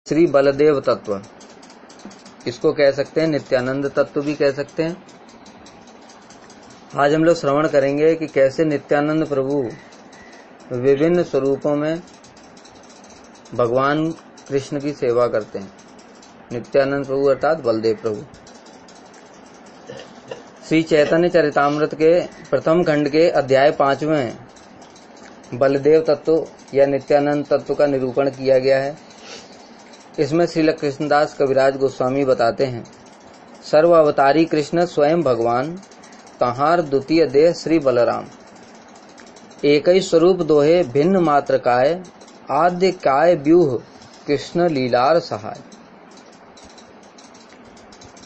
श्री बलदेव तत्व, इसको कह सकते हैं नित्यानंद तत्व भी कह सकते हैं। आज हम लोग श्रवण करेंगे कि कैसे नित्यानंद प्रभु विभिन्न स्वरूपों में भगवान कृष्ण की सेवा करते हैं। नित्यानंद प्रभु अर्थात बलदेव प्रभु। श्री चैतन्य चरितामृत के प्रथम खंड के अध्याय 5वें बलदेव तत्व या नित्यानंद तत्व का निरूपण किया गया है। इसमें श्रील कृष्णदास कविराज गोस्वामी बताते हैं, सर्व अवतारी कृष्ण स्वयं भगवान, तहार द्वितीय देह श्री बलराम। एक ही स्वरूप दोहे भिन्न मात्र काय, आद्य काय व्यूह कृष्ण लीलार सहाय।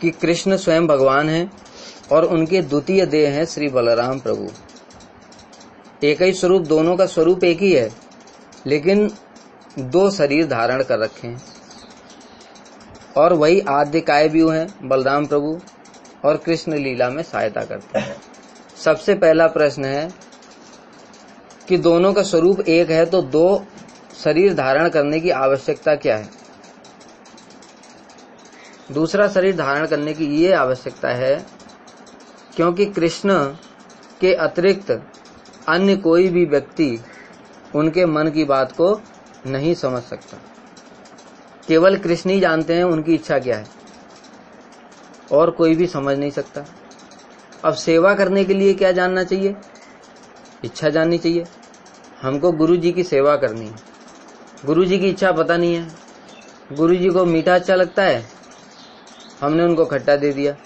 कि कृष्ण स्वयं भगवान हैं और उनके द्वितीय देह हैं श्री बलराम प्रभु। एक ही स्वरूप, दोनों का स्वरूप एक ही है, लेकिन दो शरीर धारण कर रखे हैं। और वही आद्य काय व्यूह हैं बलराम प्रभु और कृष्ण लीला में सहायता करते हैं। सबसे पहला प्रश्न है कि दोनों का स्वरूप एक है तो दो शरीर धारण करने की आवश्यकता क्या है? दूसरा शरीर धारण करने की ये आवश्यकता है क्योंकि कृष्ण के अतिरिक्त अन्य कोई भी व्यक्ति उनके मन की बात को नहीं समझ सकता। केवल कृष्ण ही जानते हैं उनकी इच्छा क्या है और कोई भी समझ नहीं सकता। अब सेवा करने के लिए क्या जानना चाहिए? इच्छा जाननी चाहिए। हमको गुरु जी की सेवा करनी है, गुरु जी की इच्छा पता नहीं है। गुरु जी को मीठा अच्छा लगता है, हमने उनको खट्टा दे दिया।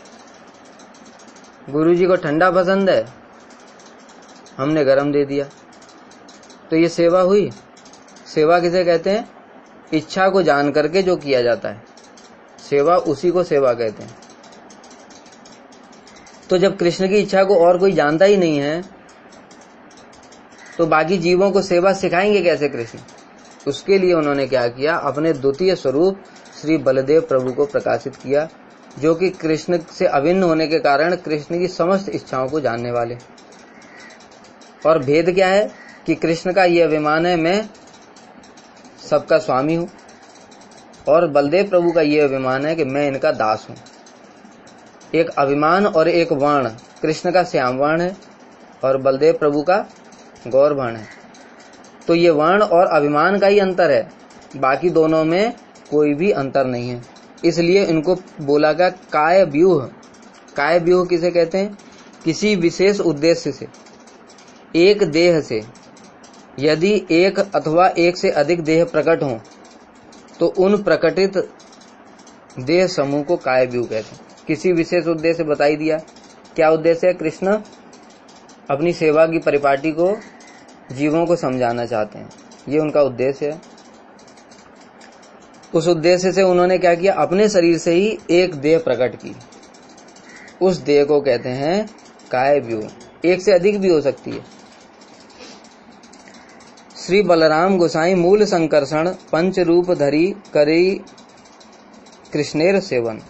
गुरु जी को ठंडा पसंद है, हमने गरम दे दिया। तो ये सेवा हुई? सेवा किसे कहते हैं? इच्छा को जान करके जो किया जाता है, सेवा उसी को सेवा कहते हैं। तो जब कृष्ण की इच्छा को और कोई जानता ही नहीं है तो बाकी जीवों को सेवा सिखाएंगे कैसे कृष्ण? उसके लिए उन्होंने क्या किया, अपने द्वितीय स्वरूप श्री बलदेव प्रभु को प्रकाशित किया, जो कि कृष्ण से अभिन्न होने के कारण कृष्ण की समस्त इच्छाओं को जानने वाले। और भेद क्या है कि कृष्ण का यह अभिमान है मैं सबका स्वामी हूं, और बलदेव प्रभु का यह अभिमान है कि मैं इनका दास हूं। एक अभिमान और एक वर्ण, कृष्ण का श्याम वर्ण है और बलदेव प्रभु का गौर वर्ण है। तो ये वर्ण और अभिमान का ही अंतर है, बाकी दोनों में कोई भी अंतर नहीं है। इसलिए इनको बोला गया काय व्यूह। काय व्यूह किसे कहते हैं? किसी विशेष उद्देश्य से, एक देह से यदि एक अथवा एक से अधिक देह प्रकट हों तो उन प्रकटित देह समूह को काय व्यूह कहते हैं। किसी विशेष उद्देश्य बताई दिया। क्या उद्देश्य है? कृष्ण अपनी सेवा की परिपाटी को जीवों को समझाना चाहते हैं, ये उनका उद्देश्य है। उस उद्देश्य से उन्होंने क्या किया, अपने शरीर से ही एक देह प्रकट की। उस देह को कहते हैं काय व्यूह। एक से अधिक भी हो सकती है। श्री बलराम गोसाई मूल संकर्षण पंच रूप धरी करी कृष्णेर सेवन।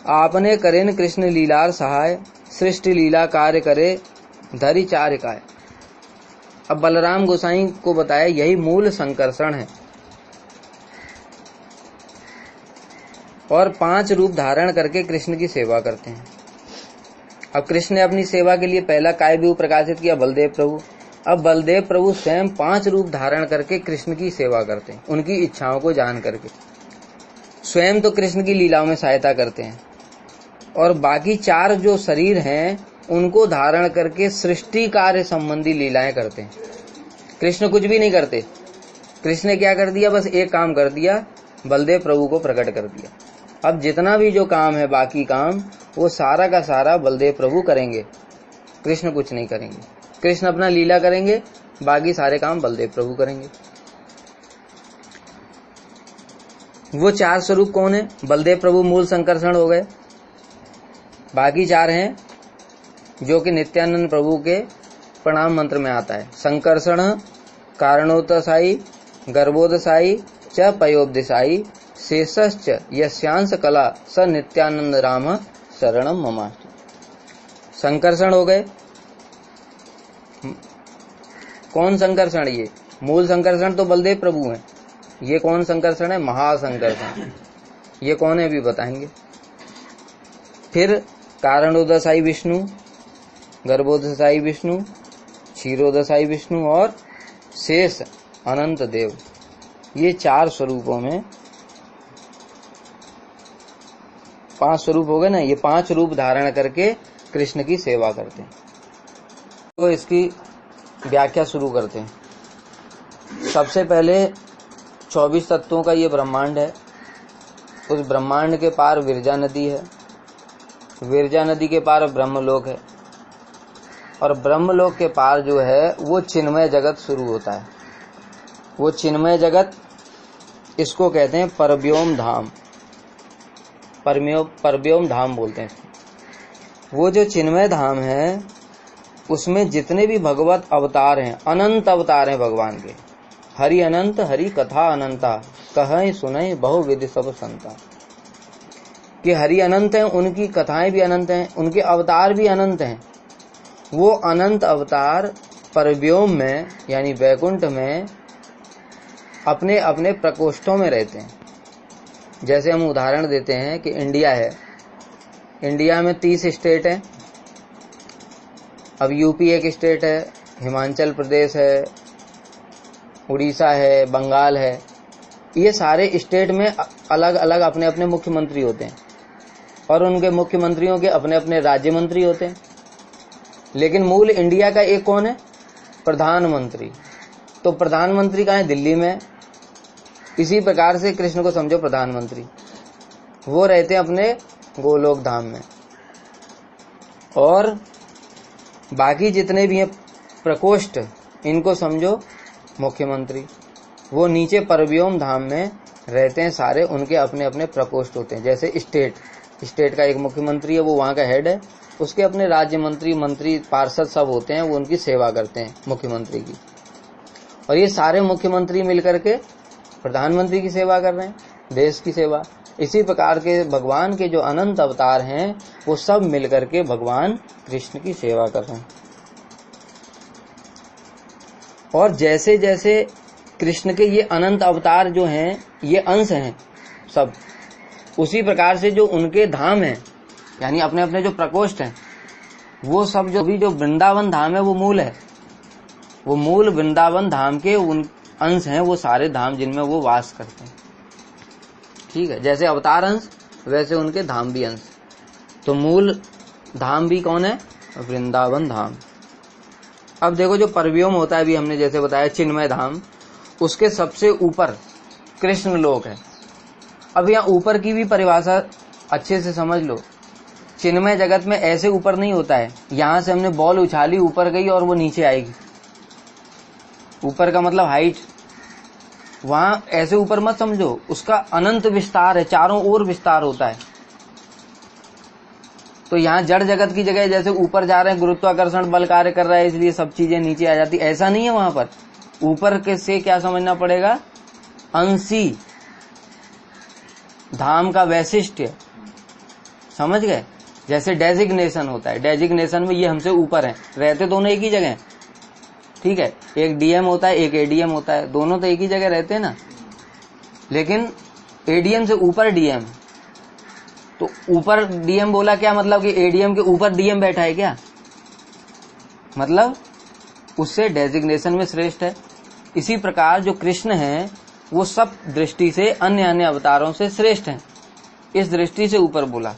आपने करेन कृष्ण लीलार सहाय, सृष्टि लीला कार्य करे धरी चार काय। अब बलराम गोसाई को बताया यही मूल संकर्षण है और 5 रूप धारण करके कृष्ण की सेवा करते हैं। अब कृष्ण ने अपनी सेवा के लिए पहला काय व्यूह प्रकाशित किया बलदेव प्रभु। अब बलदेव प्रभु स्वयं 5 रूप धारण करके कृष्ण की सेवा करते हैं, उनकी इच्छाओं को जान करके। स्वयं तो कृष्ण की लीलाओं में सहायता करते हैं और बाकी 4 जो शरीर हैं उनको धारण करके सृष्टि कार्य संबंधी लीलाएं करते हैं। कृष्ण कुछ भी नहीं करते। कृष्ण ने क्या कर दिया? बस एक काम कर दिया, बलदेव प्रभु को प्रकट कर दिया। अब जितना भी जो काम है, बाकी काम, वो सारा का सारा बलदेव प्रभु करेंगे, कृष्ण कुछ नहीं करेंगे। कृष्ण अपना लीला करेंगे, बाकी सारे काम बलदेव प्रभु करेंगे। वो 4 स्वरूप कौन है? बलदेव प्रभु मूल संकर्षण हो गए, बाकी 4 हैं जो कि नित्यानंद प्रभु के प्रणाम मंत्र में आता है। संकर्षण, कारणोत्साई, गर्भोदसाई च पयोपदिशाई, शेषश्च यस्यांश कला स नित्यानंद राम शरणम मम। संकर्षण हो गए। कौन संकर्षण? ये मूल संकर्षण तो बलदेव प्रभु हैं, ये कौन संकर्षण है? महासंकर्षण। ये कौन है भी बताएंगे। फिर कारणोदशाई विष्णु, गर्भोदशाई विष्णु, क्षीरोदशाई विष्णु और शेष अनंत देव। ये 4 स्वरूपों में 5 स्वरूप हो गए ना। ये 5 रूप धारण करके कृष्ण की सेवा करते हैं। तो इसकी व्याख्या शुरू करते हैं। सबसे पहले 24 तत्वों का ये ब्रह्मांड है। उस ब्रह्मांड के पार विरजा नदी है। विरजा नदी के पार ब्रह्मलोक है और ब्रह्मलोक के पार जो है वो चिन्मय जगत शुरू होता है। वो चिन्मय जगत, इसको कहते हैं परव्योम धाम। परव्योम धाम बोलते हैं। वो जो चिन्मय धाम है उसमें जितने भी भगवत अवतार हैं, अनंत अवतार हैं भगवान के। हरि अनंत हरि कथा अनंता, कहें सुने बहुविधि सब संता। कि हरि अनंत हैं, उनकी कथाएं भी अनंत हैं, उनके अवतार भी अनंत हैं। वो अनंत अवतार परव्योम में यानी वैकुंठ में अपने अपने प्रकोष्ठों में रहते हैं। जैसे हम उदाहरण देते हैं कि इंडिया है। इंडिया में 30 स्टेट हैं। अब यूपी एक स्टेट है, हिमाचल प्रदेश है, उड़ीसा है, बंगाल है। ये सारे स्टेट में अलग अलग अपने अपने मुख्यमंत्री होते हैं और उनके मुख्यमंत्रियों के अपने अपने राज्य मंत्री होते हैं। लेकिन मूल इंडिया का एक कौन है? प्रधानमंत्री। तो प्रधानमंत्री कहाँ है? दिल्ली में। इसी प्रकार से कृष्ण को समझो प्रधानमंत्री। वो रहते हैं अपने गोलोक धाम में। और बाकी जितने भी हैं प्रकोष्ठ, इनको समझो मुख्यमंत्री। वो नीचे परव्योम धाम में रहते हैं सारे, उनके अपने अपने प्रकोष्ठ होते हैं। जैसे स्टेट का एक मुख्यमंत्री है, वो वहाँ का हेड है। उसके अपने राज्य मंत्री, मंत्री, पार्षद सब होते हैं, वो उनकी सेवा करते हैं मुख्यमंत्री की। और ये सारे मुख्यमंत्री मिलकर के प्रधानमंत्री की सेवा कर रहे हैं, देश की सेवा। इसी प्रकार के भगवान के जो अनंत अवतार हैं वो सब मिलकर के भगवान कृष्ण की सेवा कर रहे हैं। और जैसे जैसे कृष्ण के ये अनंत अवतार जो हैं ये अंश हैं सब, उसी प्रकार से जो उनके धाम हैं यानी अपने अपने जो प्रकोष्ठ हैं वो सब जो भी जो वृंदावन धाम है वो मूल है। वो मूल वृंदावन धाम के उन अंश हैं, वो सारे धाम जिनमें वो वास करते हैं। ठीक है, जैसे अवतार अंश वैसे उनके धाम भी अंश। तो मूल धाम भी कौन है? वृंदावन धाम। अब देखो जो परव्योम होता है, अभी हमने जैसे बताया चिन्मय धाम, उसके सबसे ऊपर कृष्ण लोक है। अब यहाँ ऊपर की भी परिभाषा अच्छे से समझ लो। चिन्मय जगत में ऐसे ऊपर नहीं होता है, यहाँ से हमने बॉल उछाली ऊपर गई और वो नीचे आएगी। ऊपर का मतलब हाइट। वहां ऐसे ऊपर मत समझो, उसका अनंत विस्तार है, चारों ओर विस्तार होता है। तो यहाँ जड़ जगत की जगह जैसे ऊपर जा रहे हैं, गुरुत्वाकर्षण बल कार्य कर रहा है इसलिए सब चीजें नीचे आ जाती, ऐसा नहीं है। वहां पर ऊपर के से क्या समझना पड़ेगा? अंशी धाम का वैशिष्ट्य, समझ गए? जैसे डेजिग्नेशन होता है, डेजिग्नेशन में ये हमसे ऊपर है, रहते दोनों एक ही जगह। ठीक है, एक डीएम होता है, एक एडीएम होता है, दोनों तो एक ही जगह रहते हैं ना। लेकिन एडीएम से ऊपर डीएम, तो ऊपर डीएम बोला क्या मतलब कि एडीएम के ऊपर डीएम बैठा है क्या? मतलब उससे डेजिग्नेशन में श्रेष्ठ है। इसी प्रकार जो कृष्ण है वो सब दृष्टि से अन्य अन्य अवतारों से श्रेष्ठ हैं, इस दृष्टि से ऊपर बोला।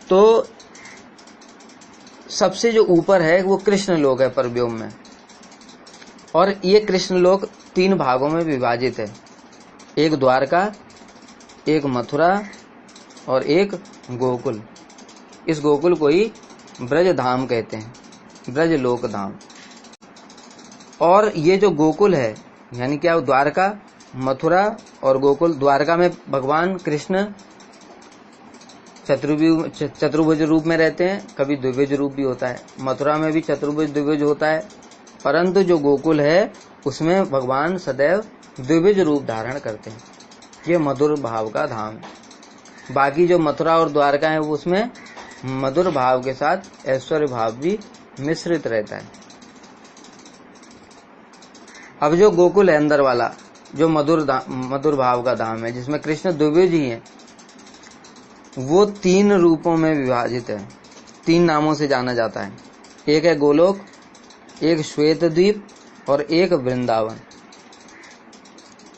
तो सबसे जो ऊपर है वो कृष्ण लोक है परव्योम में। और ये कृष्ण लोक 3 भागों में विभाजित है, एक द्वारका, एक मथुरा और एक गोकुल। इस गोकुल को ही ब्रज धाम कहते हैं, ब्रज लोक धाम। और ये जो गोकुल है यानी क्या, द्वारका, मथुरा और गोकुल। द्वारका में भगवान कृष्ण चतुर्भुज रूप में रहते हैं, कभी द्विभुज रूप भी होता है। मथुरा में भी चतुर्भुज द्विभुज होता है, परंतु जो गोकुल है उसमें भगवान सदैव द्विभुज रूप धारण करते हैं। ये मधुर भाव का धाम। बाकी जो मथुरा और द्वारका है उसमें मधुर भाव के साथ ऐश्वर्य भाव भी मिश्रित रहता है। अब जो गोकुल है अंदर वाला, जो मधुर भाव का धाम है, जिसमें कृष्ण द्विभुज ही है, वो 3 रूपों में विभाजित है, 3 नामों से जाना जाता है। एक है गोलोक, एक श्वेत द्वीप और एक वृंदावन।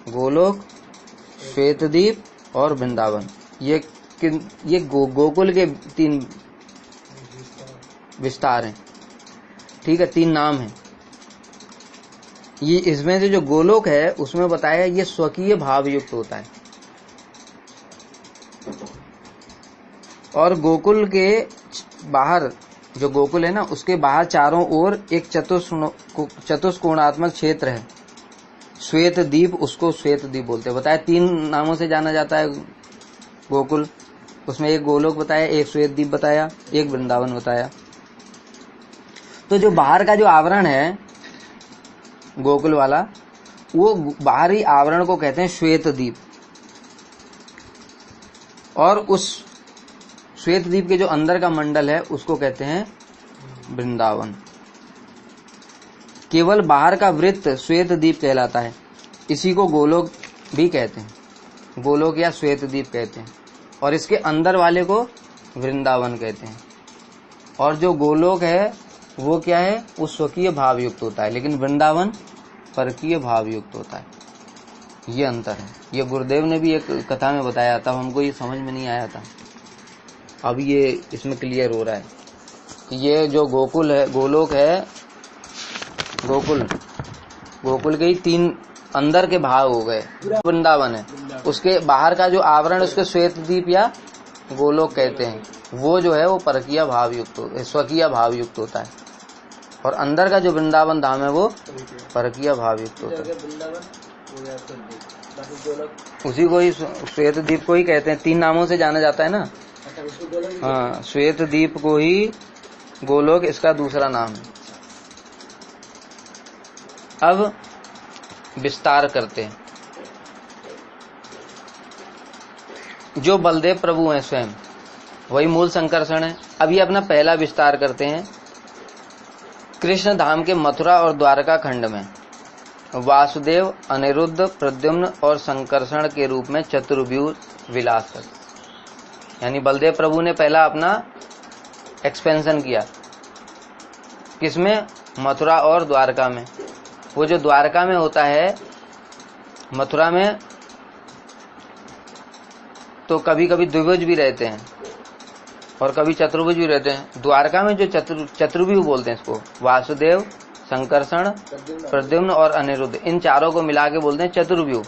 गोलोक, श्वेत द्वीप और वृंदावन, ये गोकुल के 3 विस्तार हैं। ठीक है, 3 नाम हैं। ये इसमें से जो गोलोक है उसमें बताया ये स्वकीय भाव युक्त होता है, और गोकुल के बाहर, जो गोकुल है ना, उसके बाहर चारों ओर एक चतुष्कोणात्मक क्षेत्र है, श्वेत द्वीप, उसको श्वेत द्वीप बोलते हैं। बताया 3 नामों से जाना जाता है गोकुल, उसमें एक गोलोक बताया, एक श्वेत द्वीप बताया, एक वृंदावन बताया। तो जो बाहर का जो आवरण है गोकुल वाला, वो बाहरी आवरण को कहते हैं श्वेत द्वीप, और उस श्वेत द्वीप के जो अंदर का मंडल है उसको कहते हैं वृंदावन। केवल बाहर का वृत्त श्वेत द्वीप कहलाता है, इसी को गोलोक भी कहते हैं, गोलोक या श्वेत द्वीप कहते हैं, और इसके अंदर वाले को वृंदावन कहते हैं। और जो गोलोक है वो क्या है, वो स्वकीय भाव युक्त होता है, लेकिन वृंदावन परकीय भाव युक्त होता है। ये अंतर है। ये गुरुदेव ने भी एक कथा में बताया था, हमको ये समझ में नहीं आया था, अब ये इसमें क्लियर हो रहा है। ये जो गोकुल है, गोलोक है, गोकुल के ही 3 अंदर के भाव हो गए। वृंदावन है, उसके बाहर का जो आवरण, उसके श्वेत द्वीप या गोलोक कहते हैं, वो जो है वो परकीय भाव युक्त, स्वकीय भाव युक्त होता है, और अंदर का जो वृंदावन धाम है वो परकीय भाव युक्त होता है। उसी को ही श्वेत द्वीप को ही कहते हैं, 3 नामों से जाना जाता है ना। हाँ, श्वेत द्वीप को ही गोलोक इसका दूसरा नाम है। अब विस्तार करते हैं। जो बलदेव प्रभु हैं स्वयं, वही मूल संकर्षण है। अब ये अपना पहला विस्तार करते हैं। कृष्ण धाम के मथुरा और द्वारका खंड में वासुदेव, अनिरुद्ध, प्रद्युम्न और संकर्षण के रूप में चतुर्व्यूह विलास कर, यानी बलदेव प्रभु ने पहला अपना एक्सपेंशन किया, किसमें, मथुरा और द्वारका में। वो जो द्वारका में होता है, मथुरा में तो कभी कभी द्विभुज भी रहते हैं और कभी चतुर्भुज भी रहते हैं। द्वारका में जो चतुर्व्यूह बोलते हैं इसको, वासुदेव, संकर्षण, प्रद्युम्न और अनिरुद्ध, इन चारों को मिला के बोलते हैं चतुर्व्यूह।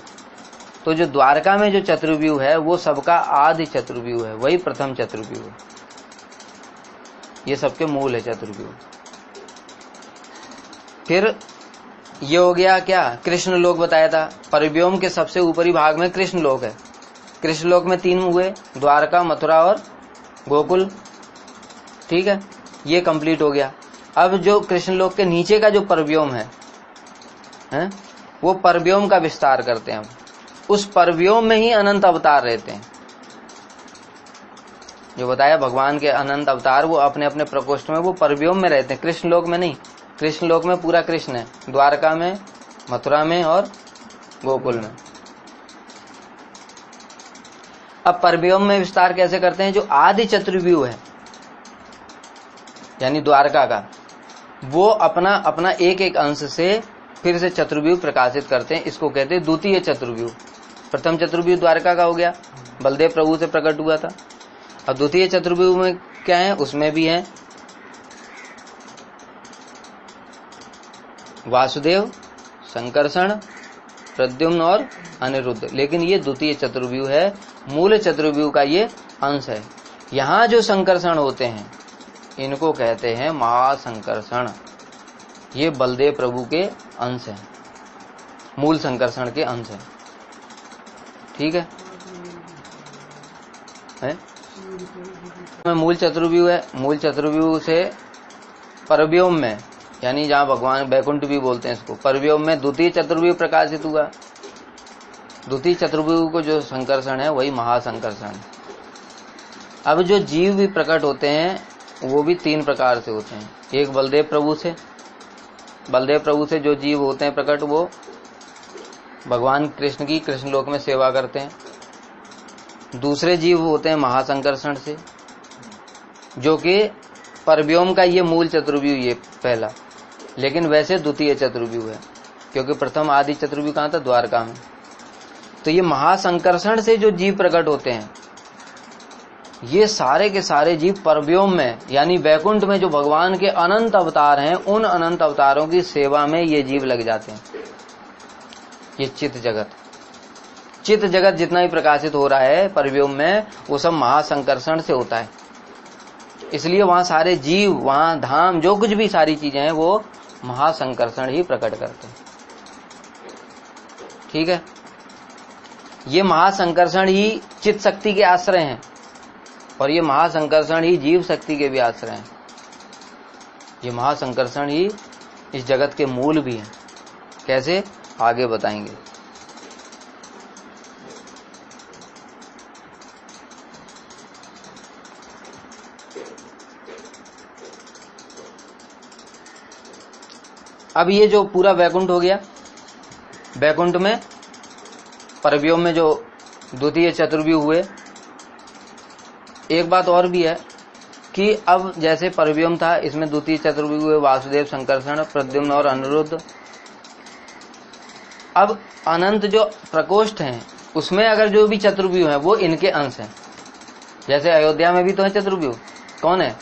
तो जो द्वारका में जो चतुर्व्यूह है वो सबका आदि चतुर्व्यूह है, वही प्रथम चतुर्व्यूह है, ये सबके मूल है चतुर्व्यूह। फिर ये हो गया क्या, कृष्ण लोक बताया था। परिव्योम के सबसे ऊपरी भाग में कृष्ण लोक है। कृष्ण लोक में 3 हुए, द्वारका, मथुरा और गोकुल। ठीक है, ये कंप्लीट हो गया। अब जो कृष्ण लोक के नीचे का जो परव्योम है, वो परव्योम का विस्तार करते हैं। उस परव्योम में ही अनंत अवतार रहते हैं। जो बताया भगवान के अनंत अवतार, वो अपने अपने प्रकोष्ठ में, वो परव्योम में रहते हैं, कृष्ण लोक में नहीं। कृष्ण लोक में पूरा कृष्ण है, द्वारका में, मथुरा में और गोकुल में। अब परव्योम में विस्तार कैसे करते हैं, जो आदि चतुर्व्यूह है यानी द्वारका का, वो अपना अपना एक एक अंश से फिर से चतुर्व्यूह प्रकाशित करते हैं। इसको कहते हैं द्वितीय चतुर्व्यूह। प्रथम चतुर्व्यूह द्वारका का हो गया, बलदेव प्रभु से प्रकट हुआ था। अब द्वितीय चतुर्व्यूह में क्या है, उसमें भी है वासुदेव, संकर्षण, प्रद्युम्न और अनिरुद्ध, लेकिन ये द्वितीय चतुर्व्यूह है। मूल चतुर्व्यूह का ये अंश है। यहाँ जो संकर्षण होते हैं इनको कहते हैं महासंकर्षण। ये बलदेव प्रभु के अंश है, मूल संकर्षण के अंश है। ठीक है, मूल चतुर्व्यूह है। मूल चतुर्व्यूह से परव्योम में, यानी जहाँ भगवान बैकुंठ भी बोलते हैं इसको, परव्योम में द्वितीय चतुर्व्यूह प्रकाशित हुआ। द्वितीय चतुर्व्यूह को जो संकर्षण है वही महासंकर्षण। अब जो जीव भी प्रकट होते हैं वो भी 3 प्रकार से होते हैं। एक बलदेव प्रभु से, बलदेव प्रभु से जो जीव होते हैं प्रकट, वो भगवान कृष्ण की कृष्ण लोक में सेवा करते हैं। दूसरे जीव होते हैं महासंकर्षण से, जो कि परव्योम का ये मूल चतुर्व्यूह ये पहला, लेकिन वैसे द्वितीय चतुर्व्यूह है, क्योंकि प्रथम आदि चतुर्व्यूह कहाँ था? द्वारका में। तो ये महासंकर्षण से जो जीव प्रकट होते हैं, ये सारे के सारे जीव परव्योम में यानी वैकुंठ में जो भगवान के अनंत अवतार हैं, उन अनंत अवतारों की सेवा में ये जीव लग जाते हैं। ये चित्त जगत जितना भी प्रकाशित हो रहा है परव्योम में, वो सब महासंकर्षण से होता है। इसलिए वहां सारे जीव, वहां धाम, जो कुछ भी सारी चीजें हैं, वो महासंकर्षण ही प्रकट करते हैं। ठीक है, ये महासंकर्षण ही चित्त शक्ति के आश्रय हैं, और ये महासंकर्षण ही जीव शक्ति के भी आश्रय हैं। ये महासंकर्षण ही इस जगत के मूल भी हैं। कैसे? आगे बताएंगे। अब ये जो पूरा वैकुंठ हो गया, वैकुंठ में परव्योम में जो द्वितीय चतुर्व्यूह हुए, एक बात और भी है कि अब जैसे परव्योम था, इसमें द्वितीय चतुर्व्यूह हुए वासुदेव, संकर्षण, प्रद्युम्न और अनिरुद्ध। अब अनंत जो प्रकोष्ठ हैं, उसमें अगर जो भी चतुर्व्यूह है वो इनके अंश हैं। जैसे अयोध्या में भी तो है चतुर्व्यूह, कौन है?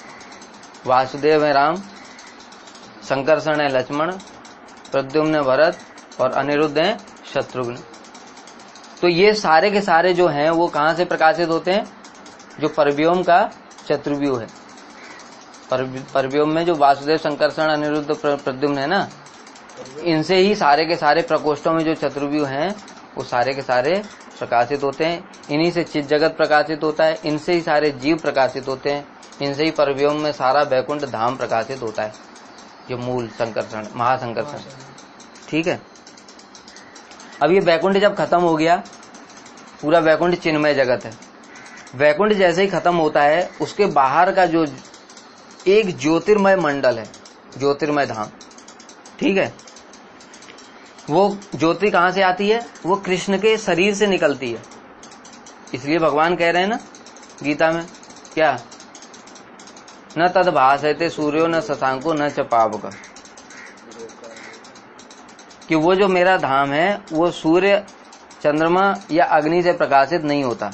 वासुदेव है राम, संकर्षण है लक्ष्मण, प्रद्युम्न है भरत और अनिरुद्ध है शत्रुघ्न। तो ये सारे के सारे जो हैं वो कहां से प्रकाशित होते हैं? जो परव्योम का चतुर्व्यूह है। परव्योम में जो वासुदेव, संकर्षण, अनिरुद्ध, प्रद्युम्न है ना, इनसे ही सारे के सारे प्रकोष्ठों में जो चतुर्व्यूह हैं वो सारे के सारे प्रकाशित होते हैं। इन्हीं से चित्त जगत प्रकाशित होता है, इनसे ही सारे जीव प्रकाशित होते हैं, इनसे ही परव्योम में सारा वैकुंठ धाम प्रकाशित होता है, जो मूल संकर्षण, महासंकर्षण। ठीक है, अब ये वैकुंठ जब खत्म हो गया, पूरा वैकुंठ चिन्मय जगत है। वैकुंठ जैसे ही खत्म होता है, उसके बाहर का जो एक ज्योतिर्मय मंडल है, ज्योतिर्मय धाम, ठीक है, वो ज्योति कहां से आती है? वो कृष्ण के शरीर से निकलती है। इसलिए भगवान कह रहे हैं ना गीता में, क्या? न तद भासयते सूर्यो न शशांको न च पावक, कि वो जो मेरा धाम है वो सूर्य, चंद्रमा या अग्नि से प्रकाशित नहीं होता।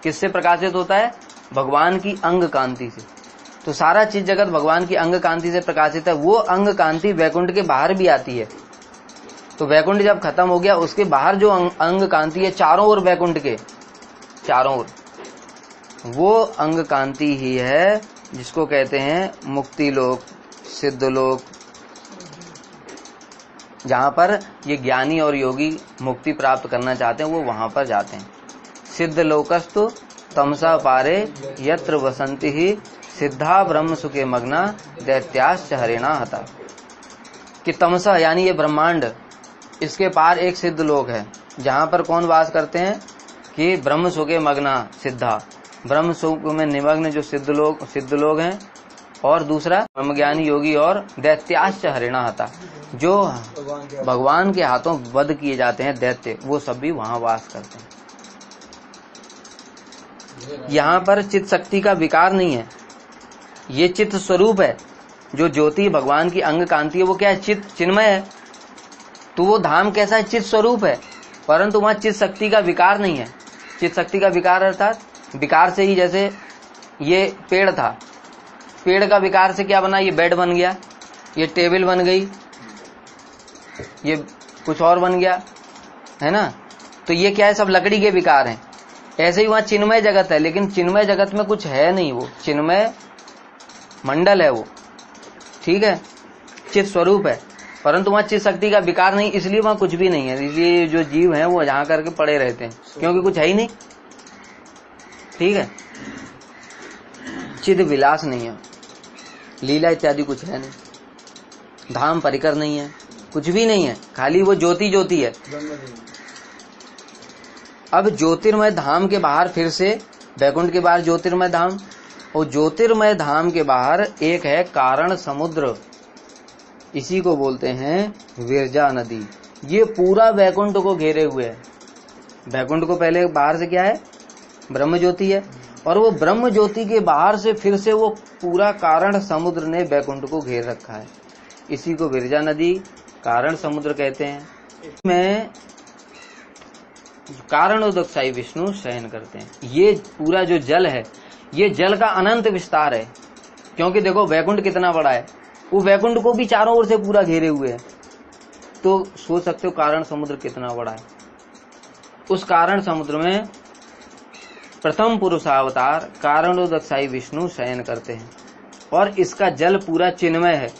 किससे प्रकाशित होता है? भगवान की अंग कांति से। तो सारा चीज जगत भगवान की अंग कांति से प्रकाशित है। वो अंग कांति वैकुंठ के बाहर भी आती है। तो वैकुंठ जब खत्म हो गया, उसके बाहर जो अंग कांति है चारों ओर, वैकुंठ के चारों ओर, वो अंग कांति ही है जिसको कहते हैं मुक्ति लोक, सिद्ध लोक, जहां पर ये ज्ञानी और योगी मुक्ति प्राप्त करना चाहते हैं, वो वहां पर जाते हैं। सिद्ध लोकस्तु तमसा पारे यत्र वसंति ही सिद्धा ब्रह्म सुखे मग्ना दैत्याश्च हरिणा हता। कि तमसा यानी ये ब्रह्मांड, इसके पार एक सिद्ध लोक है, जहां पर कौन वास करते हैं? कि ब्रह्म सुखे मग्ना सिद्धा, ब्रह्म सुख में निमग्न जो सिद्ध लोग हैं, और दूसरा ब्रह्मज्ञानी योगी, और दैत्याश्च हरिणा हता, जो भगवान के हाथों वध किए जाते हैं दैत्य, वो सब भी वहां वास करते हैं। यहाँ पर चित्त शक्ति का विकार नहीं है, ये चित्त स्वरूप है। जो ज्योति भगवान की अंग कांति है वो क्या है? चित्त, चिन्मय है। तो वो धाम कैसा है? चित्त स्वरूप है, परंतु वहां चित्त शक्ति का विकार नहीं है। चित्त शक्ति का विकार अर्थात विकार से ही, जैसे ये पेड़ था, पेड़ का विकार से क्या बना? ये बेड बन गया, ये टेबल बन गई, ये कुछ और बन गया, है ना? तो ये क्या है? सब लकड़ी के विकार हैं। ऐसे ही वहां चिन्मय जगत है, लेकिन चिन्मय जगत में कुछ है नहीं, वो चिन्मय मंडल है वो, ठीक है, चित्त स्वरूप है, परंतु वहां चित्त शक्ति का विकार नहीं, इसलिए वहां कुछ भी नहीं है। इसलिए जो जीव हैं वो जहां करके पड़े रहते हैं, क्योंकि कुछ है ही नहीं, ठीक है। चिद विलास नहीं है, लीला इत्यादि कुछ है नहीं, धाम परिकर नहीं है, कुछ भी नहीं है, खाली वो ज्योति ज्योति है। अब ज्योतिर्मय धाम के बाहर, फिर से वैकुंठ के बाहर ज्योतिर्मय धाम, और ज्योतिर्मय धाम के बाहर एक है कारण समुद्र। इसी को बोलते हैं विरजा नदी। ये पूरा वैकुंठ को घेरे हुए है। वैकुंठ को पहले बाहर से क्या है, ब्रह्म ज्योति है, और वो ब्रह्म ज्योति के बाहर से फिर से वो पूरा कारण समुद्र ने वैकुंठ को घेर रखा है। इसी को विरजा नदी, कारण समुद्र कहते हैं। इसमें कारणोदकशाही विष्णु शयन करते हैं। ये पूरा जो जल है, ये जल का अनंत विस्तार है, क्योंकि देखो वैकुंठ कितना बड़ा है, वो वैकुंठ को भी चारों ओर से पूरा घेरे हुए है। तो सोच सकते हो कारण समुद्र कितना बड़ा है। उस कारण समुद्र में प्रथम पुरुषावतार कारणोदकशाही विष्णु शयन करते हैं, और इसका जल पूरा चिन्मय है।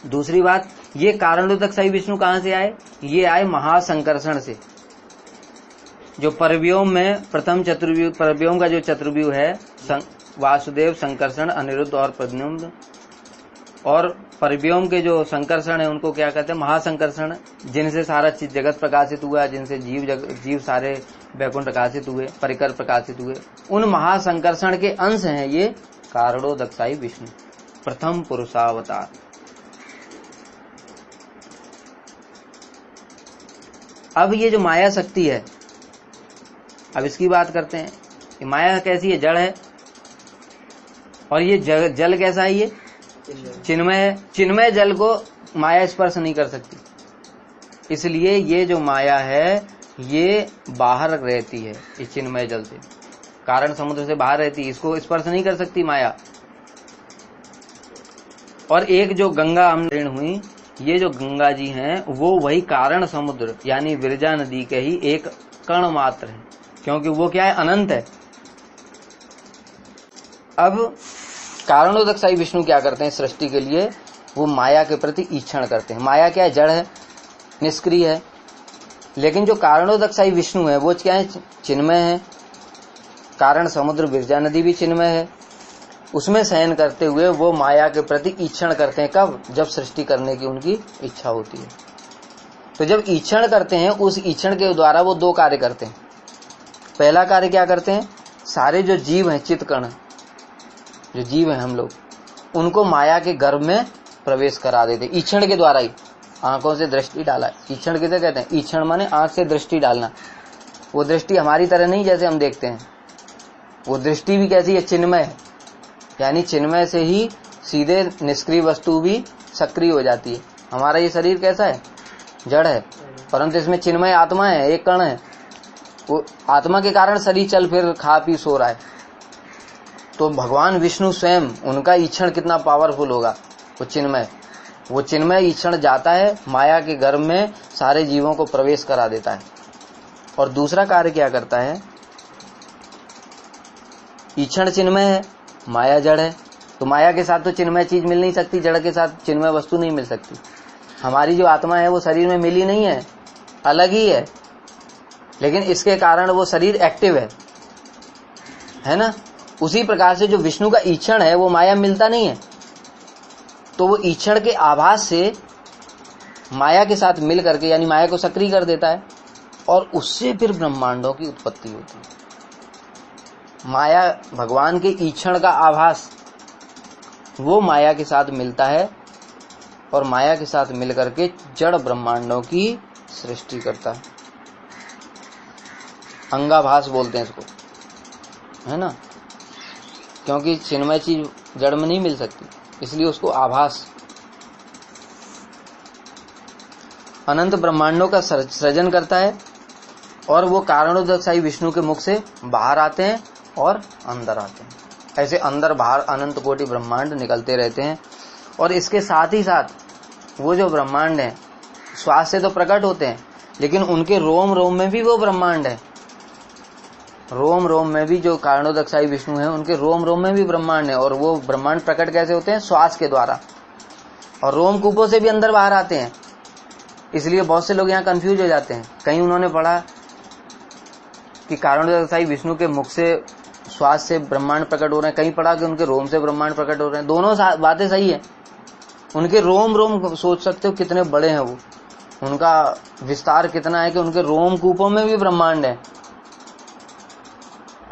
दूसरी बात, ये कारणोदकशाही विष्णु कहां से आए, ये आए महासंकर्षण से। जो परव्योम में प्रथम चतुर्व्यूह, परव्योम का जो चतुर्व्यूह है, वासुदेव, संकर्षण, अनिरुद्ध और प्रद्युम्न, और परव्योम के जो संकर्षण है उनको क्या कहते हैं, महासंकर्षण, जिनसे सारा जगत प्रकाशित हुआ, जिनसे जीव सारे वैकुंठ प्रकाशित हुए, परिकर प्रकाशित हुए, उन महासंकर्षण के अंश हैं ये कारणोदकशाही विष्णु, प्रथम पुरुषावतार। अब ये जो माया शक्ति है, अब इसकी बात करते हैं। ये माया कैसी है, जड़ है, और ये जल कैसा है, ये चिन्मय है। चिन्मय जल को माया स्पर्श नहीं कर सकती, इसलिए ये जो माया है ये बाहर रहती है, इस चिन्मय जल से, कारण समुद्र से बाहर रहती है, इसको स्पर्श नहीं कर सकती माया। और एक जो गंगा हमने हुई, ये जो गंगा जी हैं वो वही कारण समुद्र यानी विरजा नदी के ही एक कण मात्र है, क्योंकि वो क्या है, अनंत है। अब कारणोदकशाही विष्णु क्या करते हैं सृष्टि के लिए, वो माया के प्रति ईक्षण करते हैं। माया क्या है, जड़ है, निष्क्रिय है, लेकिन जो कारणोदकशाही विष्णु है वो क्या है, चिन्मय है। कारण समुद्र विरजा नदी भी चिन्मय है, उसमें शयन करते हुए वो माया के प्रति ईक्षण करते हैं। कब, जब सृष्टि करने की उनकी इच्छा होती है। तो जब ईक्षण करते हैं, उस ईक्षण के द्वारा वो दो कार्य करते हैं। पहला कार्य क्या करते हैं, सारे जो जीव हैं, चित्तकण जो जीव हैं हम लोग, उनको माया के गर्भ में प्रवेश करा देते, ईक्षण के द्वारा ही। आंखों से दृष्टि डाला, ईक्षण किसे कहते हैं, ईक्षण माने आंख से दृष्टि डालना। वो दृष्टि हमारी तरह नहीं जैसे हम देखते हैं, वो दृष्टि भी कैसी है, चिन्मय है, यानी चिन्मय से ही सीधे निष्क्रिय वस्तु भी सक्रिय हो जाती है। हमारा ये शरीर कैसा है, जड़ है, परंतु इसमें चिन्मय आत्मा है, एक कण है। वो आत्मा के कारण शरीर चल फिर खा पी सो रहा है। तो भगवान विष्णु स्वयं, उनका ईक्षण कितना पावरफुल होगा, वो चिन्मय ईक्षण जाता है माया के गर्भ में, सारे जीवों को प्रवेश करा देता है। और दूसरा कार्य क्या करता है, ईक्षण चिन्मय है, माया जड़ है, तो माया के साथ तो चिन्मय चीज मिल नहीं सकती, जड़ के साथ चिन्मय वस्तु नहीं मिल सकती। हमारी जो आत्मा है वो शरीर में मिली नहीं है, अलग ही है, लेकिन इसके कारण वो शरीर एक्टिव है ना। उसी प्रकार से जो विष्णु का ईक्षण है वो माया मिलता नहीं है, तो वो ईक्षण के आभास से माया के साथ मिल करके, यानी माया को सक्रिय कर देता है, और उससे फिर ब्रह्मांडों की उत्पत्ति होती है। माया, भगवान के ईक्षण का आभास वो माया के साथ मिलता है, और माया के साथ मिल करके जड़ ब्रह्मांडों की सृष्टि करता है। अंगाभास बोलते हैं इसको, है ना, क्योंकि चिन्मय चीज जड़ में नहीं मिल सकती, इसलिए उसको आभास। अनंत ब्रह्मांडों का सृजन करता है, और वो कारणोदकशाही विष्णु के मुख से बाहर आते हैं और अंदर आते हैं। ऐसे अंदर बाहर अनंत कोटि ब्रह्मांड निकलते रहते हैं। और इसके साथ ही साथ वो जो ब्रह्मांड है, श्वास से तो प्रकट होते हैं, लेकिन उनके रोम रोम में भी वो ब्रह्मांड है। रोम रोम में भी जो कारणोदकशाही विष्णु है, उनके रोम रोम में भी ब्रह्मांड है। और वो ब्रह्मांड प्रकट कैसे होते हैं, श्वास के द्वारा, और रोम कूपों से भी अंदर बाहर आते हैं। इसलिए बहुत से लोग यहाँ कंफ्यूज हो जाते हैं। कहीं उन्होंने पढ़ा कि कारणोदकशाही विष्णु के मुख से, श्वास से ब्रह्मांड प्रकट हो रहे हैं, कहीं पढ़ा कि उनके रोम से ब्रह्मांड प्रकट हो रहे हैं। दोनों बातें सही है। उनके रोम रोम सोच सकते हो कितने बड़े हैं वो, उनका विस्तार कितना है कि उनके रोम कूपों में भी ब्रह्मांड है,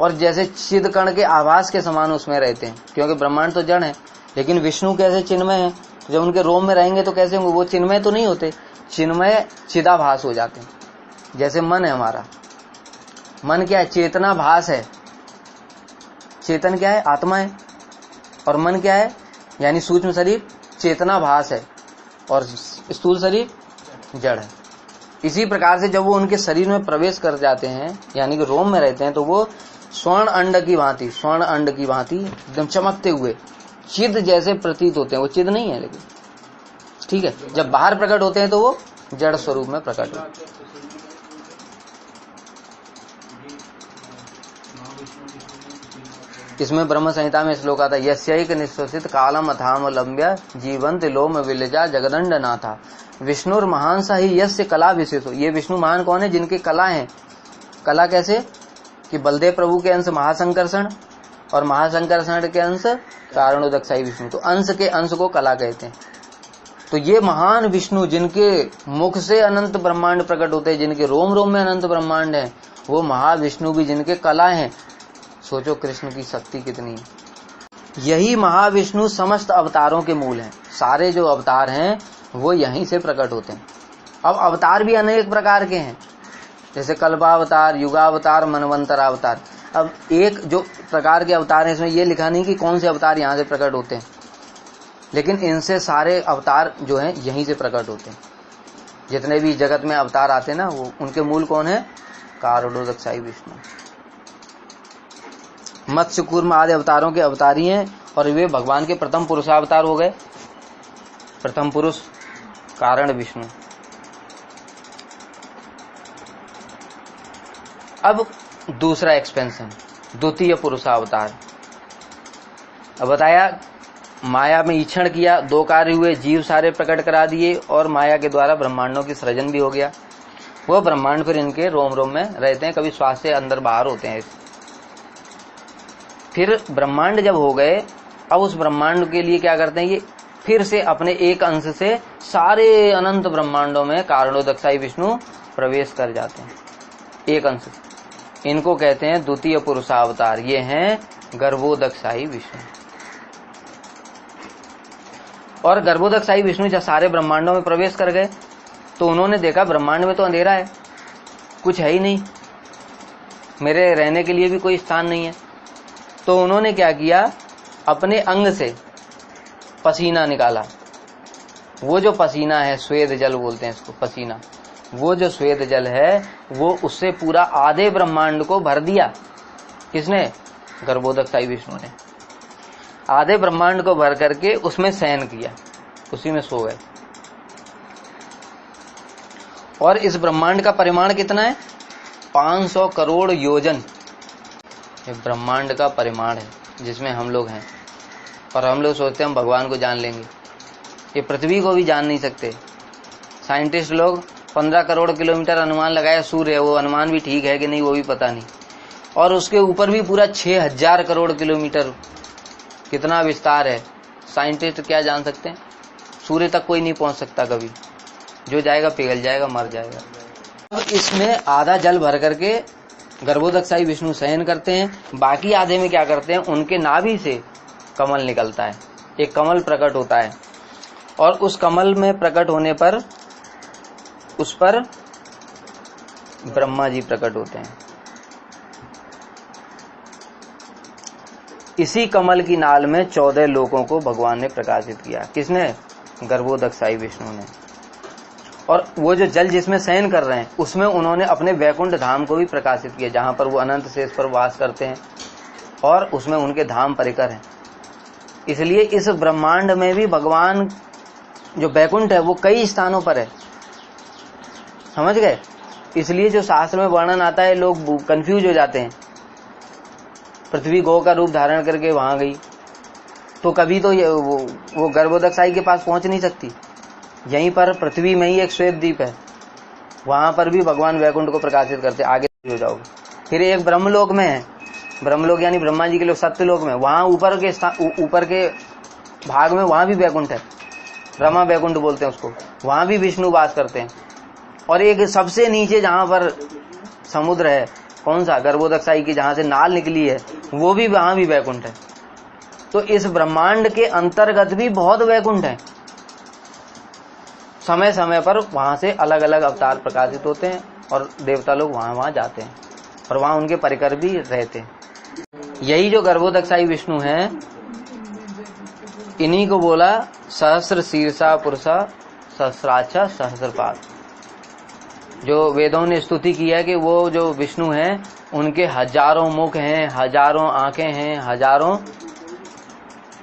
और जैसे चिद कण के आभास के समान उसमें रहते हैं, क्योंकि ब्रह्मांड तो जड़ है, लेकिन विष्णु कैसे चिन्मय है, तो जब उनके रोम में रहेंगे तो कैसे होंगे? वो चिन्मय तो नहीं होते, चिन्मय चिदाभास हो जाते हैं। जैसे मन है हमारा, मन क्या है? चेतना भास है। चेतन क्या है? आत्मा है। और मन क्या है? यानी सूक्ष्म शरीर चेतना भास है, और स्थूल शरीर जड़ है। इसी प्रकार से जब वो उनके शरीर में प्रवेश कर जाते हैं, यानी कि रोम में रहते हैं, तो वो स्वर्ण अंड की भांति, स्वर्ण अंड की भांति एकदम चमकते हुए चिद जैसे प्रतीत होते हैं। वो चिद नहीं है लेकिन, ठीक है। जब बाहर प्रकट होते हैं तो वो जड़ स्वरूप में प्रकट होते हैं। इसमें ब्रह्म संहिता में श्लोक आता है, यस्यैक निश्वसित कालम अथामलंब्य जीवंत लोम विलजा जगदंड नाथा विष्णुर महान सा ही यस्य कला विशेषो। ये विष्णु महान कौन है? जिनके कला है। कला कैसे? कि बलदेव प्रभु के अंश महासंकर्षण, और महासंकर्षण के अंश कारणोदकसाई विष्णु। तो अंश के अंश को कला कहते हैं। तो ये महान विष्णु जिनके मुख से अनंत ब्रह्मांड प्रकट होते हैं, जिनके रोम रोम में अनंत ब्रह्मांड है, वो महाविष्णु भी जिनके कला हैं। सोचो कृष्ण की शक्ति कितनी है। यही महाविष्णु समस्त अवतारों के मूल हैं। सारे जो अवतार हैं वो यहीं से प्रकट होते हैं। अब अवतार भी अनेक प्रकार के हैं, जैसे कल्पावतार, युगावतार, मनवंतरावतार। अब एक जो प्रकार के अवतार हैं, इसमें ये लिखा नहीं कि कौन से अवतार यहाँ से प्रकट होते हैं, लेकिन इनसे सारे अवतार जो हैं यहीं से प्रकट होते हैं। जितने भी जगत में अवतार आते हैं ना, वो उनके मूल कौन है? कारणोदकसाई विष्णु। मत्स्य कूर्म आदि अवतारों के अवतारी हैं, और वे भगवान के प्रथम पुरुषावतार हो गए। प्रथम पुरुष कारण विष्णु। अब दूसरा एक्सपेंशन, द्वितीय पुरुषावतार। अब बताया माया में ईक्षण किया, 2 कार्य हुए, जीव सारे प्रकट करा दिए, और माया के द्वारा ब्रह्मांडों की सृजन भी हो गया। वो ब्रह्मांड फिर इनके रोम रोम में रहते हैं, कभी श्वास से अंदर बाहर होते हैं। फिर ब्रह्मांड जब हो गए, अब उस ब्रह्मांड के लिए क्या करते हैं? ये फिर से अपने एक अंश से सारे अनंत ब्रह्मांडों में कारणोदकसाई विष्णु प्रवेश कर जाते हैं, एक अंश। इनको कहते हैं द्वितीय पुरुषावतार। ये हैं गर्भोदकसाई विष्णु। और गर्भोदकसाई विष्णु जब सारे ब्रह्मांडों में प्रवेश कर गए, तो उन्होंने देखा ब्रह्मांड में तो अंधेरा है, कुछ है ही नहीं, मेरे रहने के लिए भी कोई स्थान नहीं है। तो उन्होंने क्या किया? अपने अंग से पसीना निकाला। वो जो पसीना है, श्वेत जल बोलते हैं इसको, पसीना। वो जो श्वेत जल है, वो उससे पूरा आधे ब्रह्मांड को भर दिया। किसने? गर्भोदकसाई विष्णु ने। आधे ब्रह्मांड को भर करके उसमें शयन किया, उसी में सो गए। और इस ब्रह्मांड का परिमाण कितना है? 500 करोड़ योजन। ये ब्रह्मांड का परिमाण है जिसमें हम लोग हैं। और हम लोग सोचते हैं हम भगवान को जान लेंगे, ये पृथ्वी को भी जान नहीं सकते। साइंटिस्ट लोग 15 करोड़ किलोमीटर अनुमान लगाया सूर्य है, वो अनुमान भी ठीक है कि नहीं वो भी पता नहीं। और उसके ऊपर भी पूरा 6000 करोड़ किलोमीटर कितना विस्तार है, साइंटिस्ट क्या जान सकते हैं? सूर्य तक कोई नहीं पहुंच सकता कभी, जो जाएगा पिघल जाएगा, मर जाएगा। अब इसमें आधा जल भर करके गर्भोदकसाई विष्णु शयन करते हैं। बाकी आधे में क्या करते हैं? उनके नाभि से कमल निकलता है, एक कमल प्रकट होता है, और उस कमल में प्रकट होने पर उस पर ब्रह्मा जी प्रकट होते हैं। इसी कमल की नाल में 14 लोकों को भगवान ने प्रकाशित किया। किसने? गर्भोदकसाई विष्णु ने। और वो जो जल जिसमें शयन कर रहे हैं, उसमें उन्होंने अपने वैकुंठ धाम को भी प्रकाशित किया, जहां पर वो अनंत शेष पर वास करते हैं, और उसमें उनके धाम परिकर हैं। इसलिए इस ब्रह्मांड में भी भगवान जो वैकुंठ है वो कई स्थानों पर है, समझ गए? इसलिए जो शास्त्र में वर्णन आता है, लोग कंफ्यूज हो जाते हैं। पृथ्वी गौ का रूप धारण करके वहां गई, तो कभी तो वो गर्भोदकसाई के पास पहुंच नहीं सकती। यहीं पर पृथ्वी में ही एक श्वेत द्वीप है, वहां पर भी भगवान वैकुंठ को प्रकाशित करते। आगे हो जाओगे। फिर एक ब्रह्मलोक में है, ब्रह्मलोक यानी ब्रह्मा जी के लोग सत्यलोक में, वहां ऊपर के भाग में वहां भी वैकुंठ है, रमा वैकुंठ बोलते हैं उसको, वहां भी विष्णु वास करते हैं। और एक सबसे नीचे जहां पर समुद्र है, कौन सा? गर्भोदकसाई की जहां से नाल निकली है, वो भी वहां भी वैकुंठ है। तो इस ब्रह्मांड के अंतर्गत भी बहुत वैकुंठ है, समय समय पर वहां से अलग अलग अवतार प्रकाशित होते हैं और देवता लोग वहां जाते हैं और वहां उनके परिकर भी रहते हैं। यही जो गर्भोदक्षाई विष्णु हैं, इन्हीं को बोला सहस्र शीर्षा पुरुषा सहस्राक्षा सहस्रपाद। जो वेदों ने स्तुति की है कि वो जो विष्णु हैं उनके हजारों मुख हैं, हजारों आंखें हैं, हजारों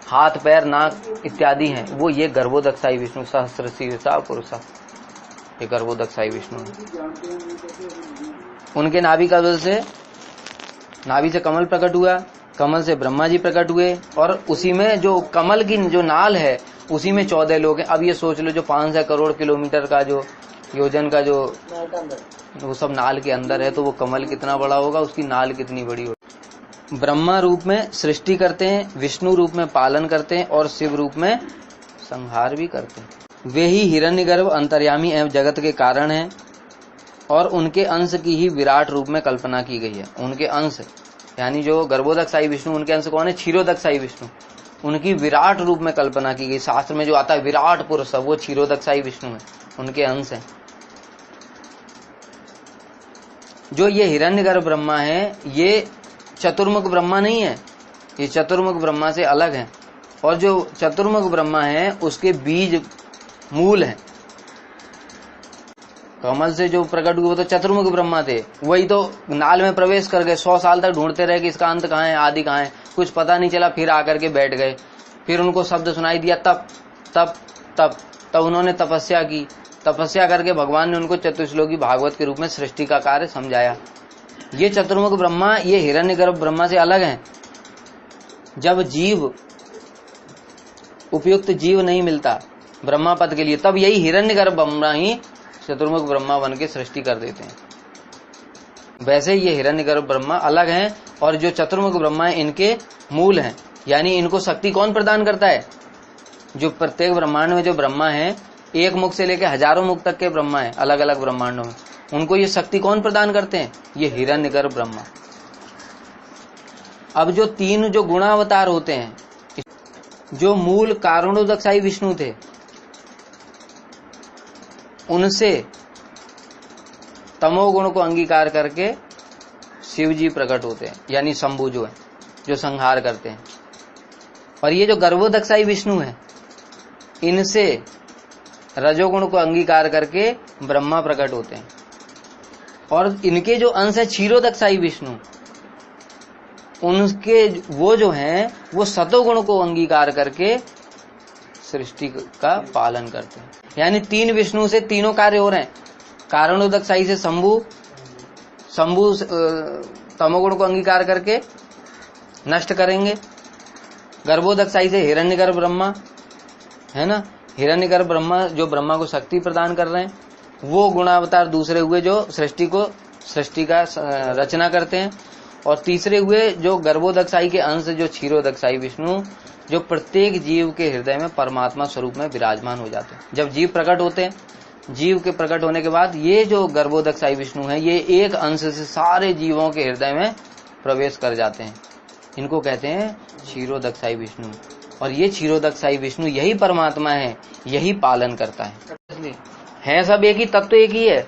हाथ पैर नाक इत्यादि हैं, वो ये गर्भोदक्षाई विष्णु सहस्र शीर्षा पुरुषा, ये गर्भोदक्षाई विष्णु है। उनके नाभि कमल से, नाभि से कमल प्रकट हुआ, कमल से ब्रह्मा जी प्रकट हुए और उसी में जो कमल की जो नाल है उसी में 14 लोग हैं। अब ये सोच लो जो 500 करोड़ किलोमीटर का जो योजन का जो वो सब नाल के अंदर है, तो वो कमल कितना बड़ा होगा, उसकी नाल कितनी बड़ी होगी। ब्रह्मा रूप में सृष्टि करते हैं, विष्णु रूप में पालन करते हैं और शिव रूप में संहार भी करते हैं। वे ही हिरण्यगर्भ अंतर्यामी एवं जगत के कारण हैं और उनके अंश की ही विराट रूप में कल्पना की गई है। उनके अंश यानी जो गर्भोदक्षाई विष्णु, उनके अंश कौन है? क्षीरोदक्षाई विष्णु। उनकी विराट रूप में कल्पना की गई। शास्त्र में जो आता है विराट पुरुष, वो क्षीरोदक्षाई विष्णु है, उनके अंश है। जो ये हिरण्यगर्भ ब्रह्मा है, ये चतुर्मुख ब्रह्मा नहीं है, ये चतुर्मुख ब्रह्मा से अलग है। और जो चतुर्मुख ब्रह्मा है उसके बीज मूल है। कमल से जो प्रकट हुए वो तो चतुर्मुख ब्रह्मा थे, वही तो नाल में प्रवेश कर गए। 100 साल तक ढूंढते रहे कि इसका अंत कहाँ है, आदि कहाँ है, कुछ पता नहीं चला। फिर आकर के बैठ गए, फिर उनको शब्द सुनाई दिया, तप तप तप। तब उन्होंने तपस्या की, तपस्या करके भगवान ने उनको चतुश्लोकी भागवत के रूप में सृष्टि का कार्य समझाया। ये चतुर्मुख ब्रह्मा ये हिरण्यगर्भ ब्रह्मा से अलग हैं। जब जीव उपयुक्त जीव नहीं मिलता ब्रह्मा पद के लिए, तब यही हिरण्यगर्भ ब्रह्मा ही चतुर्मुख ब्रह्मा बन के सृष्टि कर देते हैं। वैसे ये हिरण्यगर्भ ब्रह्मा अलग हैं और जो चतुर्मुख ब्रह्मा है इनके मूल हैं। यानी इनको शक्ति कौन प्रदान करता है? जो प्रत्येक ब्रह्मांड में जो ब्रह्मा है, एक मुख से लेकर हजारों मुख तक के ब्रह्मा है अलग अलग ब्रह्मांडों में, उनको ये शक्ति कौन प्रदान करते हैं? ये हिरण्यगर्भ ब्रह्मा। अब जो 3 जो गुणावतार होते हैं, जो मूल कारणोदक्षाई विष्णु थे, उनसे तमोगुण को अंगीकार करके शिव जी प्रकट होते हैं, यानी शंभु जो है, जो संहार करते हैं। और ये जो गर्भोदक्षाई विष्णु है, इनसे रजोगुण को अंगीकार करके ब्रह्मा प्रकट होते हैं। और इनके जो अंश है क्षीरोदक्षाई विष्णु, उनके वो जो हैं वो सतोगुण को अंगीकार करके सृष्टि का पालन करते हैं। यानी 3 विष्णु से तीनों कार्य हो रहे हैं। कारणोदक्षाई से शंभु तमोगुण को अंगीकार करके नष्ट करेंगे। गर्भोदक्षाई से हिरण्यगर्भ ब्रह्मा है ना, हिरण्यगर्भ ब्रह्मा जो ब्रह्मा को शक्ति प्रदान कर रहे हैं, वो गुणावतार दूसरे हुए जो सृष्टि का रचना करते हैं। और तीसरे हुए जो गर्भोदक्षाई के अंश जो क्षीरोदक्षाई विष्णु, जो प्रत्येक जीव के हृदय में परमात्मा स्वरूप में विराजमान हो जाते हैं। जब जीव प्रकट होते हैं, जीव के प्रकट होने के बाद ये जो गर्भोदक्षाई विष्णु है, ये एक अंश से सारे जीवों के हृदय में प्रवेश कर जाते हैं। इनको कहते हैं क्षीरोदक्षाई विष्णु। और ये क्षीरोदक्षाई विष्णु यही परमात्मा है, यही पालन करता है सब एक ही तत्व, एक ही है।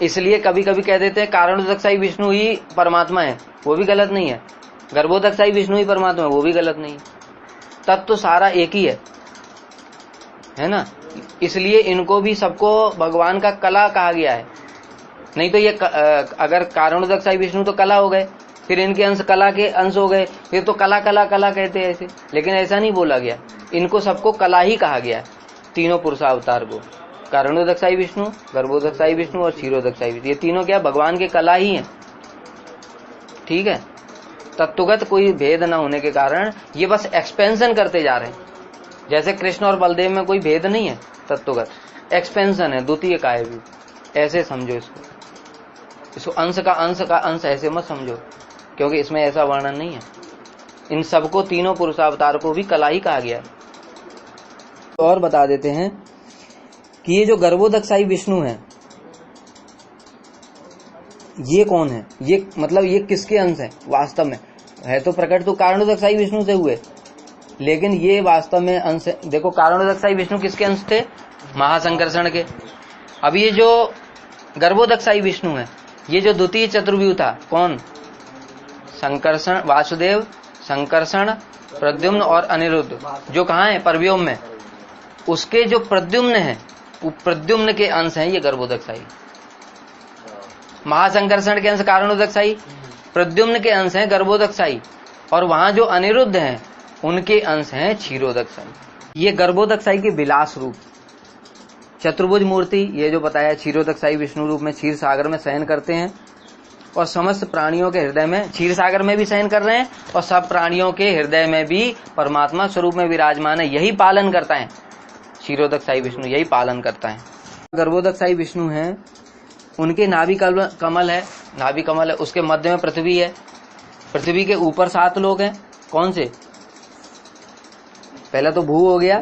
इसलिए कभी कभी कह देते हैं कारणोदक्षाई विष्णु ही परमात्मा है, वो भी गलत नहीं है। गर्भोदक्षाई विष्णु ही परमात्मा है, वो भी गलत नहीं। तत्व सारा एक ही है ना। इसलिए इनको भी सबको भगवान का कला कहा गया है। नहीं तो ये अगर कारणोदक्षाई विष्णु तो कला हो गए, फिर इनके अंश कला के अंश हो गए, फिर तो कला कला कला कहते हैं ऐसे। लेकिन ऐसा नहीं बोला गया, इनको सबको कला ही कहा गया है, तीनों पुरुषावतार को। कारणोदक्षाई विष्णु, गर्भोदक्षाई विष्णु और क्षीरोदक्षाई विष्णु, ये तीनों क्या भगवान के कला ही हैं। ठीक है, तत्वगत कोई भेद न होने के कारण ये बस एक्सपेंशन करते जा रहे हैं। जैसे कृष्ण और बलदेव में कोई भेद नहीं है, तत्वगत एक्सपेंशन है, द्वितीय काय भी। ऐसे समझो इसको अंश का अंश ऐसे मत समझो, क्योंकि इसमें ऐसा वर्णन नहीं है। इन सबको तीनों पुरुषावतार को भी कला ही कहा गया है। और बता देते हैं कि ये जो गर्भोदक्षाई विष्णु है, ये कौन है? ये मतलब ये किसके अंश है? वास्तव में है तो प्रकट तो कारणोदक्षाई विष्णु से हुए, लेकिन ये वास्तव में अंश, देखो कारणोदकशाही विष्णु किसके अंश थे? महासंकर्षण के। अब ये जो गर्भोदकशाही विष्णु है, ये जो द्वितीय चतुर्व्यूह था, कौन? संकर्षण, वासुदेव, संकर्षण, प्रद्युम्न और अनिरुद्ध, जो कहाँ है? परव्योम में। उसके जो प्रद्युम्न है, वो प्रद्युम्न के अंश हैं ये गर्भोदकशाही। महासंकर्षण के अंश कारणोदकशाही, प्रद्युम्न के अंश हैं गर्भोदकशाही, और वहां जो अनिरुद्ध हैं उनके अंश हैं क्षीरोदकशाही। ये गर्भोदकशाही के विलास रूप, चतुर्भुज मूर्ति, ये जो बताया क्षीरोदकशाही विष्णु रूप में क्षीर सागर में शयन करते हैं और समस्त प्राणियों के हृदय में, क्षीर सागर में भी शयन कर रहे हैं और सब प्राणियों के हृदय में भी परमात्मा स्वरूप में विराजमान है। यही पालन करता है क्षीरोदकशाही विष्णु, यही पालन करता है। गर्भोदकशाही विष्णु हैं, उनके नाभि कमल है, नाभि कमल है, उसके मध्य में पृथ्वी है। पृथ्वी के ऊपर 7 लोग हैं। कौन से? पहला तो भू हो गया,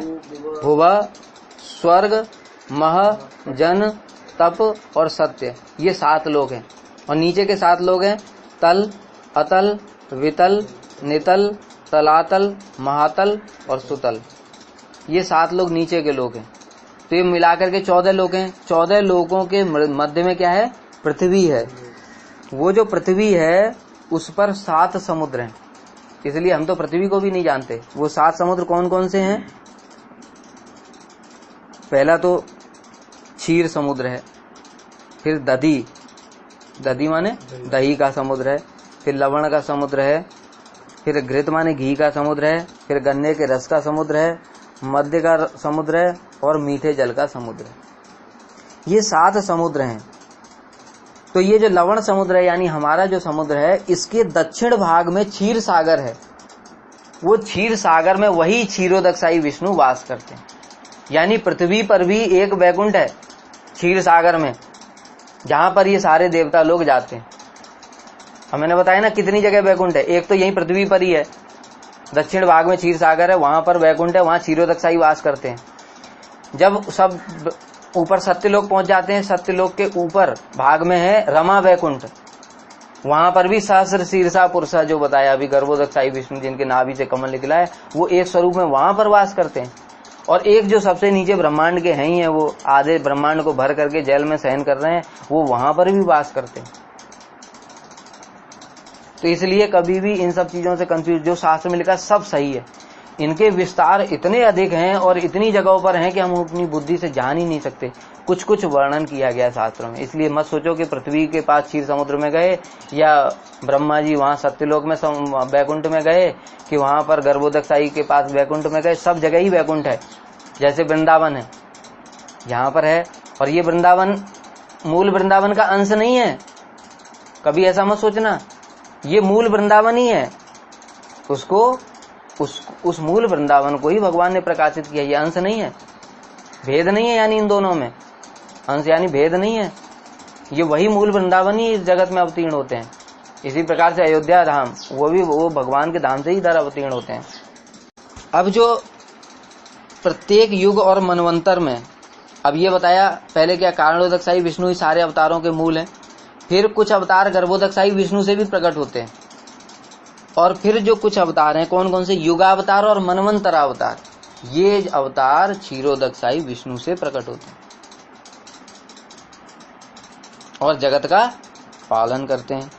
भुव, स्वर्ग, मह, जन, तप और सत्य, ये 7 लोग हैं। और नीचे के 7 लोग हैं तल, अतल, वितल, नितल, तलातल, महातल और सुतल। ये 7 लोग नीचे के लोग हैं। तो ये मिलाकर के 14 लोग हैं। 14 लोगों के मध्य में क्या है? पृथ्वी है। वो जो पृथ्वी है उस पर 7 समुद्र हैं, इसलिए हम तो पृथ्वी को भी नहीं जानते। वो 7 समुद्र कौन कौन से हैं? पहला तो क्षीर समुद्र है, फिर दधी, दधी माने दही का समुद्र है, फिर लवण का समुद्र है, फिर घृत माने घी का समुद्र है, फिर गन्ने के रस का समुद्र है, मध्य का समुद्र है और मीठे जल का समुद्र है। ये 7 समुद्र हैं। तो ये जो लवण समुद्र है यानी हमारा जो समुद्र है, इसके दक्षिण भाग में क्षीर सागर है। वो क्षीर सागर में वही क्षीरोदकशाही विष्णु वास करते हैं। यानी पृथ्वी पर भी एक वैकुंठ है क्षीर सागर में, जहां पर ये सारे देवता लोग जाते हैं। अब मैंने बताया ना कितनी जगह वैकुंठ है। एक तो यही पृथ्वी पर ही है, दक्षिण भाग में क्षीर सागर है, वहां पर वैकुंठ है, वहां क्षीरोदकशाही वास करते हैं। जब सब ऊपर सत्यलोक पहुंच जाते हैं, सत्यलोक के ऊपर भाग में है रमा वैकुंठ, वहां पर भी सहस्र शीर्षा पुरुषा जो बताया अभी गर्भोदकशाही विष्णु जिनके नाभि से कमल निकला है, वो एक स्वरूप में वहां पर वास करते हैं। और एक जो सबसे नीचे ब्रह्मांड के हैं ही है, वो आधे ब्रह्मांड को भर करके जल में शयन कर रहे हैं, वो वहां पर भी वास करते हैं। तो इसलिए कभी भी इन सब चीजों से कंफ्यूज, जो शास्त्र में लिखा सब सही है। इनके विस्तार इतने अधिक हैं और इतनी जगहों पर हैं कि हम अपनी बुद्धि से जान ही नहीं सकते। कुछ कुछ वर्णन किया गया शास्त्रों में। इसलिए मत सोचो कि पृथ्वी के पास क्षीर समुद्र में गए या ब्रह्मा जी वहां सत्यलोक में वैकुंठ में गए कि वहां पर गर्भोदकशाही के पास वैकुंठ में गए। सब जगह ही वैकुंठ है। जैसे वृंदावन है, यहाँ पर है, और ये वृंदावन मूल वृंदावन का अंश नहीं है। कभी ऐसा मत सोचना, ये मूल वृंदावन ही है। उसको उस मूल वृंदावन को ही भगवान ने प्रकाशित किया। ये अंश नहीं है, भेद नहीं है। यानी इन दोनों में अंश यानी भेद नहीं है। ये वही मूल वृंदावन ही इस जगत में अवतीर्ण होते हैं। इसी प्रकार से अयोध्या धाम वो भगवान के धाम से ही इधर अवतीर्ण होते हैं। अब जो प्रत्येक युग और मनवंतर में, अब ये बताया पहले क्या कारणोदकशाही विष्णु ही सारे अवतारों के मूल हैं। फिर कुछ अवतार गर्भोदकशाही विष्णु से भी प्रकट होते हैं। और फिर जो कुछ अवतार हैं, कौन कौन से? युगावतार और मनवंतरावतार। ये अवतार क्षीरोदकशाही विष्णु से प्रकट होते हैं और जगत का पालन करते हैं।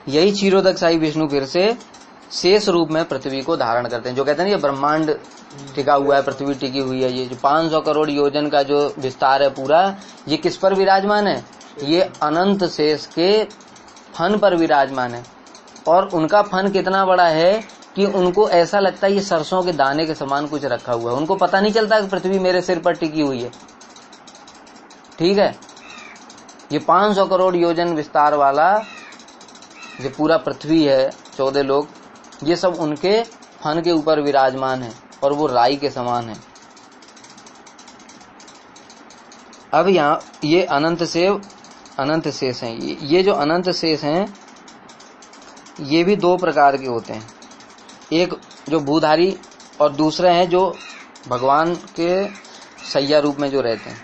यही क्षीरोदकशाही विष्णु फिर से शेष रूप में पृथ्वी को धारण करते हैं। जो कहते हैं ना ये ब्रह्मांड टिका हुआ है, पृथ्वी टिकी हुई है। ये जो 500 करोड़ योजन का जो विस्तार है पूरा, ये किस पर विराजमान है? ये अनंत शेष के फन पर विराजमान है। और उनका फन कितना बड़ा है कि उनको ऐसा लगता है ये सरसों के दाने के समान कुछ रखा हुआ है। उनको पता नहीं चलता कि पृथ्वी मेरे सिर पर टिकी हुई है। ठीक है, ये 500 करोड़ योजन विस्तार वाला जो पूरा पृथ्वी है, 14 लोग, ये सब उनके फन के ऊपर विराजमान है और वो राई के समान है। अब यहाँ ये अनंत शेष हैं। ये जो अनंत शेष हैं ये भी 2 प्रकार के होते हैं। एक जो भूधारी और दूसरे हैं जो भगवान के सैया रूप में जो रहते हैं।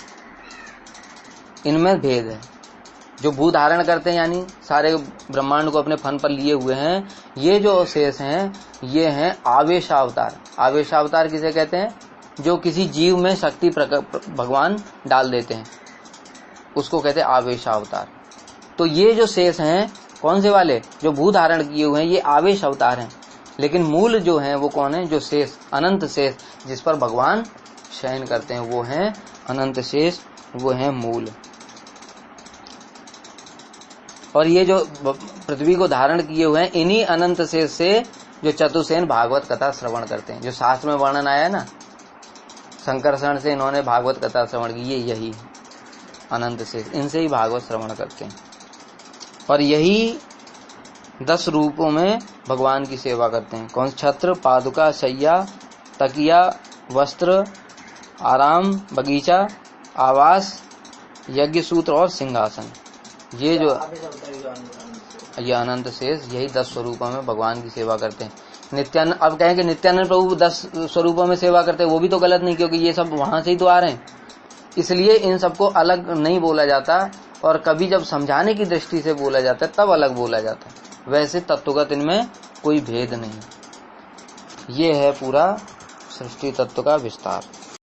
इनमें भेद है। जो भू धारण करते हैं, यानी सारे ब्रह्मांड को अपने फन पर लिए हुए हैं, ये जो शेष हैं ये हैं आवेशावतार। आवेशावतार किसे कहते हैं? जो किसी जीव में शक्ति भगवान डाल देते हैं, उसको कहते हैं आवेशावतार। तो ये जो शेष हैं कौन से वाले? जो भू धारण किए हुए हैं ये आवेश अवतार हैं। लेकिन मूल जो हैं वो कौन है? जो शेष, अनंत शेष, जिस पर भगवान शयन करते हैं, वो हैं अनंत शेष, वो हैं मूल। और ये जो पृथ्वी को धारण किए हुए हैं, इन्हीं अनंत शेष से जो चतुर्सेन भागवत कथा श्रवण करते हैं, जो शास्त्र में वर्णन आया है ना, संकर्षण से इन्होंने भागवत कथा श्रवण की, ये यही अनंत शेष, इनसे ही भागवत श्रवण करते हैं। और यही 10 रूपों में भगवान की सेवा करते हैं। कौन? छत्र, पादुका, शैया, तकिया, वस्त्र, आराम, बगीचा, आवास, यज्ञ सूत्र और सिंहासन। ये जो ये अनंत शेष, यही 10 स्वरूपों में भगवान की सेवा करते हैं। नित्यानंद, अब कहें कि नित्यानंद प्रभु 10 स्वरूपों में सेवा करते हैं, वो भी तो गलत नहीं, क्योंकि ये सब वहां से ही तो आ रहे हैं। इसलिए इन सबको अलग नहीं बोला जाता, और कभी जब समझाने की दृष्टि से बोला जाता है तब अलग बोला जाता है। वैसे तत्वगत इनमें कोई भेद नहीं। ये है पूरा सृष्टि तत्व का विस्तार।